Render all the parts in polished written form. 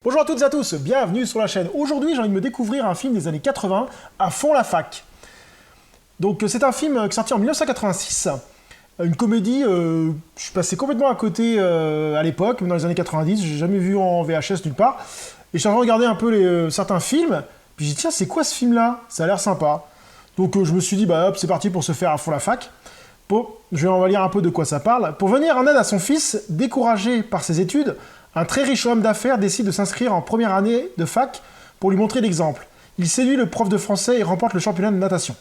Bonjour à toutes et à tous, bienvenue sur la chaîne. Aujourd'hui, j'ai envie de me découvrir un film des années 80, À fond la fac. Donc, c'est un film qui est sorti en 1986. Une comédie, je suis passé complètement à côté à l'époque, dans les années 90, j'ai jamais vu en VHS nulle part. Et j'ai regardé un peu certains films, puis j'ai dit, tiens, c'est quoi ce film-là? Ça a l'air sympa. Donc, je me suis dit, bah hop, c'est parti pour se faire À fond la fac. Bon, on va lire un peu de quoi ça parle. Pour venir en aide à son fils, découragé par ses études, un très riche homme d'affaires décide de s'inscrire en première année de fac pour lui montrer l'exemple. Il séduit le prof de français et remporte le championnat de natation.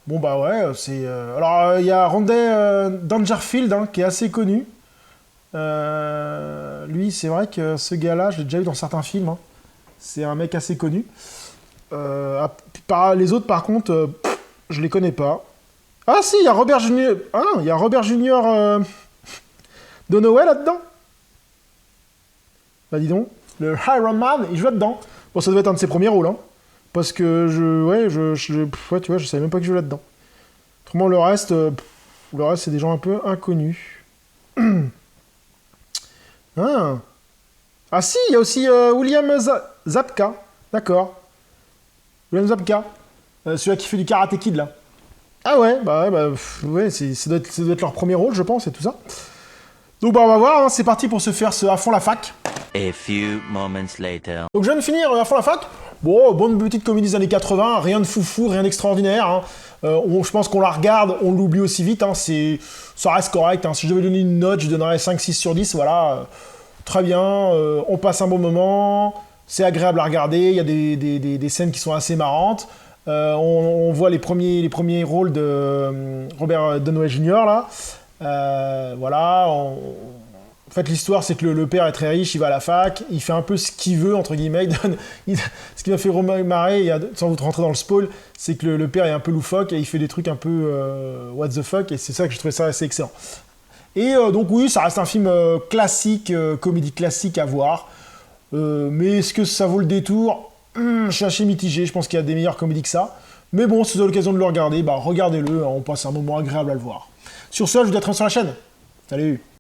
Bon bah ouais, c'est... Alors, il y a Rodney Dangerfield, hein, qui est assez connu. Lui, c'est vrai que ce gars-là, je l'ai déjà vu dans certains films. Hein. C'est un mec assez connu. Les autres, par contre, je les connais pas. Ah si, il y a Robert Junior... Ah, il y a Robert Junior Donoway là-dedans. Bah dis donc, le Iron Man, il joue là-dedans. Bon, ça doit être un de ses premiers rôles, hein. Parce que ouais, tu vois, je savais même pas qu'il jouait là-dedans. Autrement, le reste, c'est des gens un peu inconnus. Ah si, il y a aussi William Zabka. D'accord. William Zabka. Celui-là qui fait du Karate Kid, là. Ah ouais, ouais, ça doit être leur premier rôle, je pense, et tout ça. Donc bah on va voir, hein, c'est parti pour se faire ce À fond la fac. A few moments later. Donc je viens de finir À fond la fac. Bon, bonne petite comédie des années 80, rien de foufou, rien d'extraordinaire. Hein. Je pense qu'on la regarde, on l'oublie aussi vite. Hein. Ça reste correct. Hein. Si je devais donner une note, je donnerais 5-6 sur 10. Voilà, très bien. On passe un bon moment. C'est agréable à regarder. Il y a des scènes qui sont assez marrantes. On voit les premiers rôles de Robert Downey Jr. là. Voilà. En fait, l'histoire, c'est que le père est très riche, il va à la fac, il fait un peu ce qu'il veut, entre guillemets. Ce qui m'a fait marrer, sans vous rentrer dans le spoil, c'est que le père est un peu loufoque et il fait des trucs un peu what the fuck, et c'est ça que je trouvais ça assez excellent. Et donc oui, ça reste un film classique, comédie classique à voir. Mais est-ce que ça vaut le détour? Je suis assez mitigé, je pense qu'il y a des meilleures comédies que ça. Mais bon, si vous avez l'occasion de le regarder, bah regardez-le, on passe un moment agréable à le voir. Sur ce, je vous dis à très bientôt sur la chaîne. Salut!